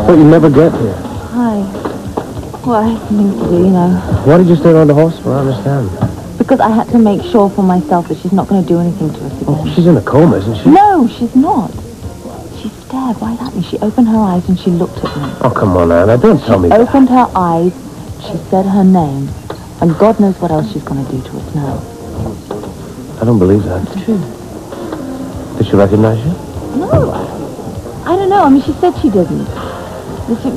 But you never get here. Hi. Well, I have something to do, you know. Why did you stay around the horse for? I don't understand. Because I had to make sure for myself that she's not going to do anything to us again. Oh, she's in a coma, isn't she? No, she's not. She stared right at me. She opened her eyes and she looked at me. Oh, come on, Anna. Don't tell me that. She opened her eyes. She said her name. And God knows what else she's going to do to us now. I don't believe that. It's true. Did she recognize you? No. I don't know. I mean, she said she didn't.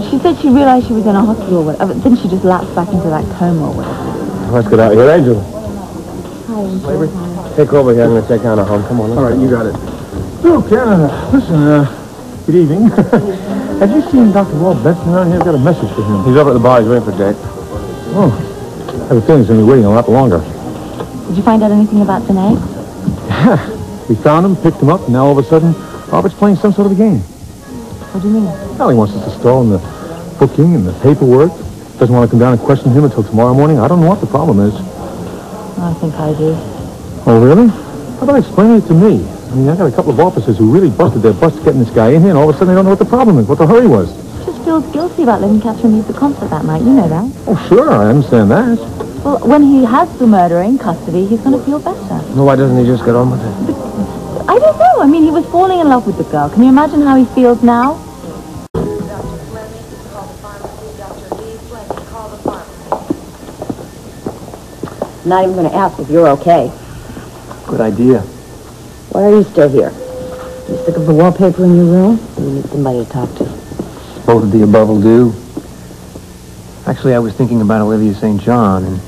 She said she realized she was in a hospital or whatever. Then she just lapsed back into that coma or whatever. Let's get out of here, Angel. Hi, Angel. Take her over here. I'm going to check Anna home. Come on. All right, you got it. Look, Anna, listen, good evening. Have you seen Dr. Walt Benson around here? I've got a message for him. He's over at the bar. He's waiting for Dick. Oh, I have a feeling he's going to be waiting a lot longer. Did you find out anything about Danae? Yeah. We found him, picked him up, and now all of a sudden, Robert's playing some sort of a game. What do you mean? Well, he wants us to stall in the booking and the paperwork. Doesn't want to come down and question him until tomorrow morning. I don't know what the problem is. I think I do. Oh, really? How about explaining it to me? I mean, I got a couple of officers who really busted their butts getting this guy in here, and all of a sudden they don't know what the problem is, what the hurry was. He just feels guilty about letting Catherine leave the concert that night. You know that. Oh, sure, I understand that. Well, when he has the murderer in custody, he's going to feel better. Well, why doesn't he just get on with it? I don't know. I mean, he was falling in love with the girl. Can you imagine how he feels now? Not even going to ask if you're okay. Good idea. Why are you still here? You sick of the wallpaper in your room? Or you need somebody to talk to? Both of the above will do. Actually, I was thinking about Olivia St. John and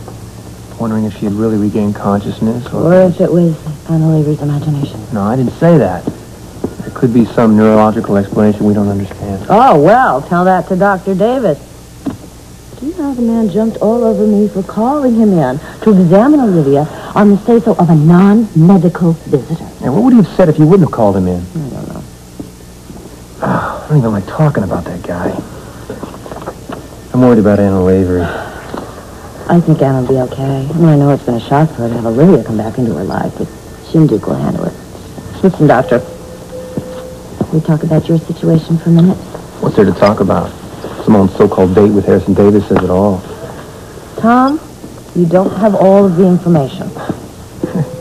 wondering if she had really regained consciousness Or if it was on Olivia's imagination. No, I didn't say that. There could be some neurological explanation we don't understand. Oh, well, tell that to Dr. Davis. Do you know the man jumped all over me for calling him in to examine Olivia on the say-so of a non-medical visitor? Now, what would he have said if you wouldn't have called him in? I don't know. I don't even like talking about that guy. I'm worried about Anna Lavery. I think Anna will be okay. I mean, I know it's been a shock for her to have Olivia come back into her life, but she and Duke will handle it. Listen, Doctor. Can we talk about your situation for a minute? What's there to talk about? Simone's so-called date with Harrison Davis says it all. Tom, you don't have all of the information.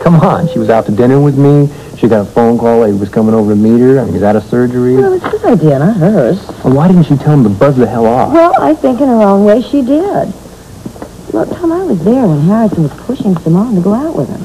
Come on, she was out to dinner with me. She got a phone call that he was coming over to meet her. I mean, he's out of surgery. Well, it was his idea, not hers. Well, why didn't she tell him to buzz the hell off? Well, I think in her own way she did. Look, Tom, I was there when Harrison was pushing Simone to go out with him.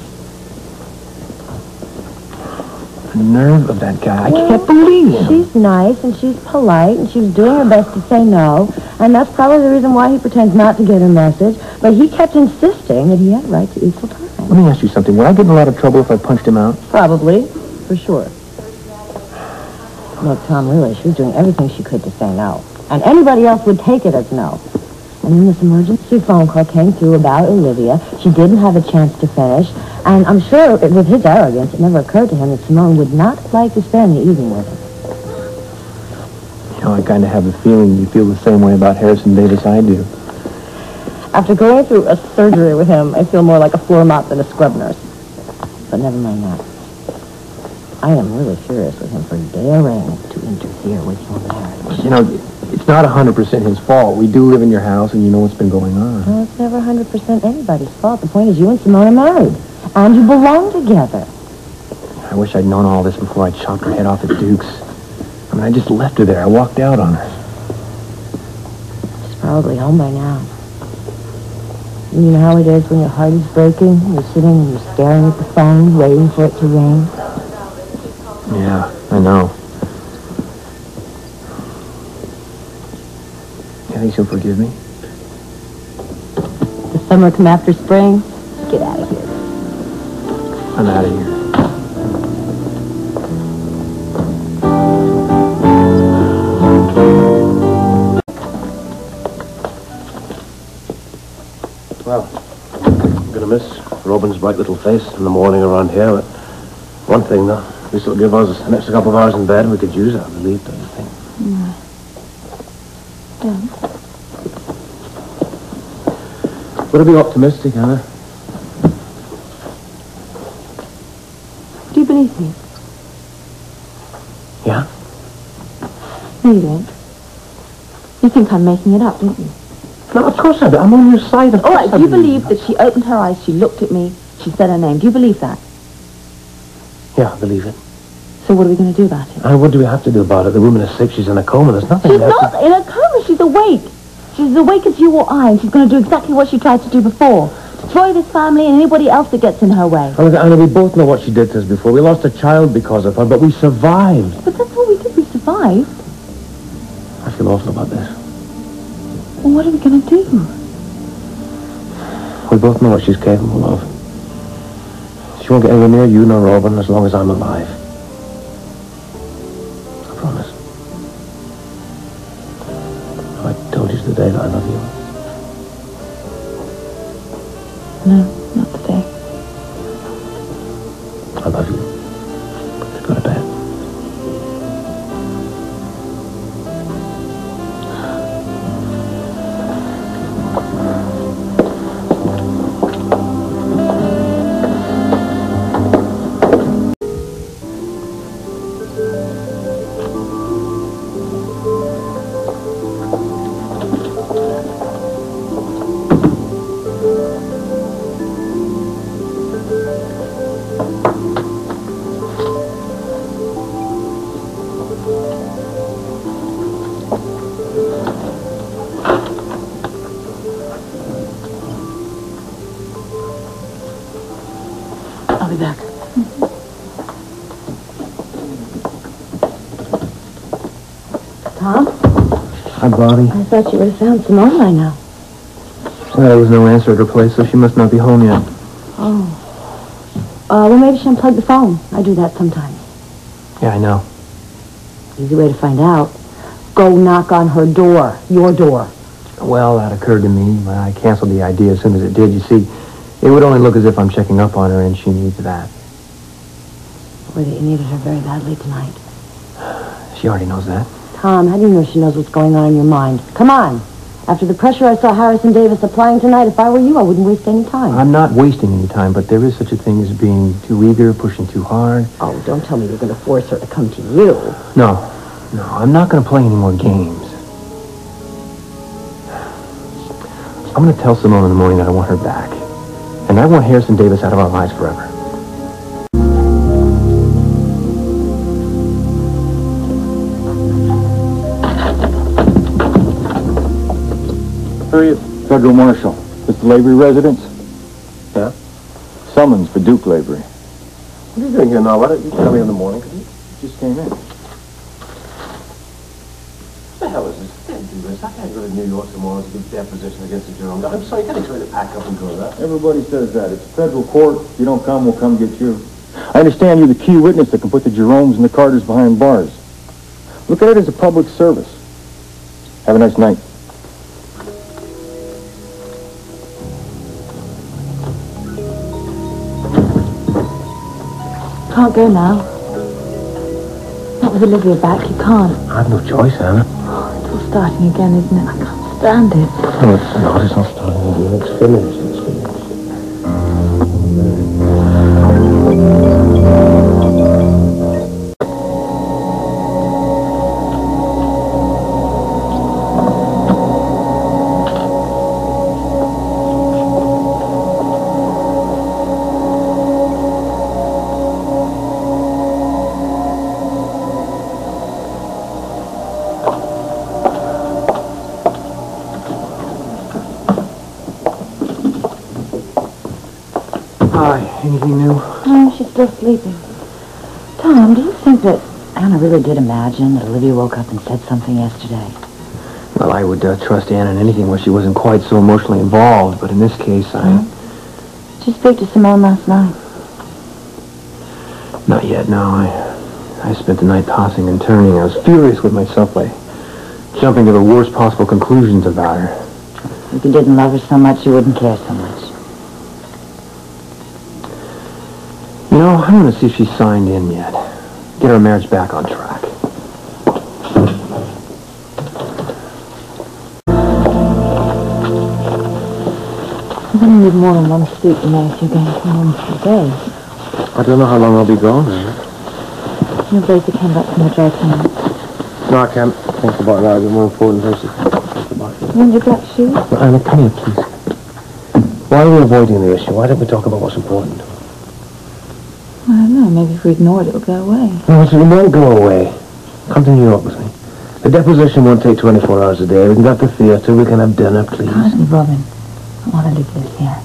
The nerve of that guy. I can't believe him. She's nice and she's polite and she was doing her best to say no. And that's probably the reason why he pretends not to get her message. But he kept insisting that he had a right to equal time. Let me ask you something. Would I get in a lot of trouble if I punched him out? Probably, for sure. Look, Tom, really, she was doing everything she could to say no. And anybody else would take it as no. And then this emergency phone call came through about Olivia. She didn't have a chance to finish. And I'm sure with his arrogance, it never occurred to him that Simone would not like to spend the evening with him. You know, I kind of have a feeling you feel the same way about Harrison Davis I do. After going through a surgery with him, I feel more like a floor mop than a scrub nurse. But never mind that. I am really furious with him for daring to interfere with your marriage. You know, it's not 100% his fault. We do live in your house, and you know what's been going on. Well, it's never 100% anybody's fault. The point is you and Simone are married. And you belong together. I wish I'd known all this before I chopped her head off at Duke's. I mean, I just left her there. I walked out on her. She's probably home by now. You know how it is when your heart is breaking? You're sitting and you're staring at the phone, waiting for it to ring. Yeah, I know. You think she'll forgive me? The summer come after spring? Get out of here. I'm out of here. Well, I'm going to miss Robin's bright little face in the morning around here, but one thing, though, at least it'll give us an extra couple of hours in bed and we could use it, I believe, don't you think? No. Don't. Better be optimistic, Anna. Do you believe me? Yeah? No, you don't. You think I'm making it up, don't you? No, of course I do. I'm on your side. All right, do you believe that she opened her eyes, she looked at me, she said her name? Do you believe that? Yeah, I believe it. So what are we going to do about it? What do we have to do about it? The woman is sick. She's in a coma. There's nothing She's left. not in a coma. She's awake. She's as awake as you or I, and she's going to do exactly what she tried to do before. Destroy this family and anybody else that gets in her way. Oh, look, Anna, we both know what she did to us before. We lost a child because of her, but we survived. But that's all we did. We survived. I feel awful about this. Well, what are we going to do? We both know what she's capable of. She won't get anywhere near you nor Robin as long as I'm alive. I promise. I told you today that I love you. No, not today. I love you. Go to bed. I'll be back. Tom? Hi, Bobby. I thought you would have found Simone by now. Well, there was no answer at her place, so she must not be home yet. Oh. Well, maybe she unplugged the phone. I do that sometimes. Yeah, I know. Easy way to find out. Go knock on her door. Your door. Well, that occurred to me, but I canceled the idea as soon as it did. You see, it would only look as if I'm checking up on her, and she needs that. Or that you needed her very badly tonight. She already knows that. Tom, how do you know she knows what's going on in your mind? Come on. After the pressure I saw Harrison Davis applying tonight, if I were you, I wouldn't waste any time. I'm not wasting any time, but there is such a thing as being too eager, pushing too hard. Oh, don't tell me you're going to force her to come to you. No, I'm not going to play any more games. I'm going to tell Simone in the morning that I want her back. And I want Harrison Davis out of our lives forever. Harriet, Federal Marshal. This the Lavery residence? Yeah? Summons for Duke Lavery. What are you doing here now? Why don't you tell me in the morning? Just came in. What the hell is this? I can't do this. I can't go to New York tomorrow to give deposition against the Jerome. I'm sorry, you can't expect me to pack up and go to that. Everybody says that. It's a federal court. If you don't come, we'll come get you. I understand you're the key witness that can put the Jeromes and the Carters behind bars. Look at it as a public service. Have a nice night. Can't go now. Not with Olivia back, you can't. I have no choice, Anna. It's all starting again, isn't it? I can't stand it. No, it's not. It's not starting again. It's finished. It's finished. Hi, anything new? Oh, she's still sleeping. Tom, do you think that Anna really did imagine that Olivia woke up and said something yesterday? Well, I would trust Anna in anything where she wasn't quite so emotionally involved, but in this case, Did you speak to Simone last night? Not yet, no. I spent the night tossing and turning. I was furious with myself by jumping to the worst possible conclusions about her. If you didn't love her so much, you wouldn't care so much. You know, I'm going to see if she's signed in yet. Get her marriage back on track. You're going to need more than one suit, you know, if you're going to come home for days. I don't know how long I'll be gone, Anna. Your blazer came back from the dry cleaner. No, I can't think about that. I've got more important things to think about. You want your black shoes? Well, Anna, come here, please. Why are we avoiding the issue? Why don't we talk about what's important? I don't know. Maybe if we ignore it, it'll go away. No, it won't go away. Come to New York with me. The deposition won't take 24 hours a day. We can go to the theatre. We can have dinner, please. Honestly, Robin, I want to leave this here.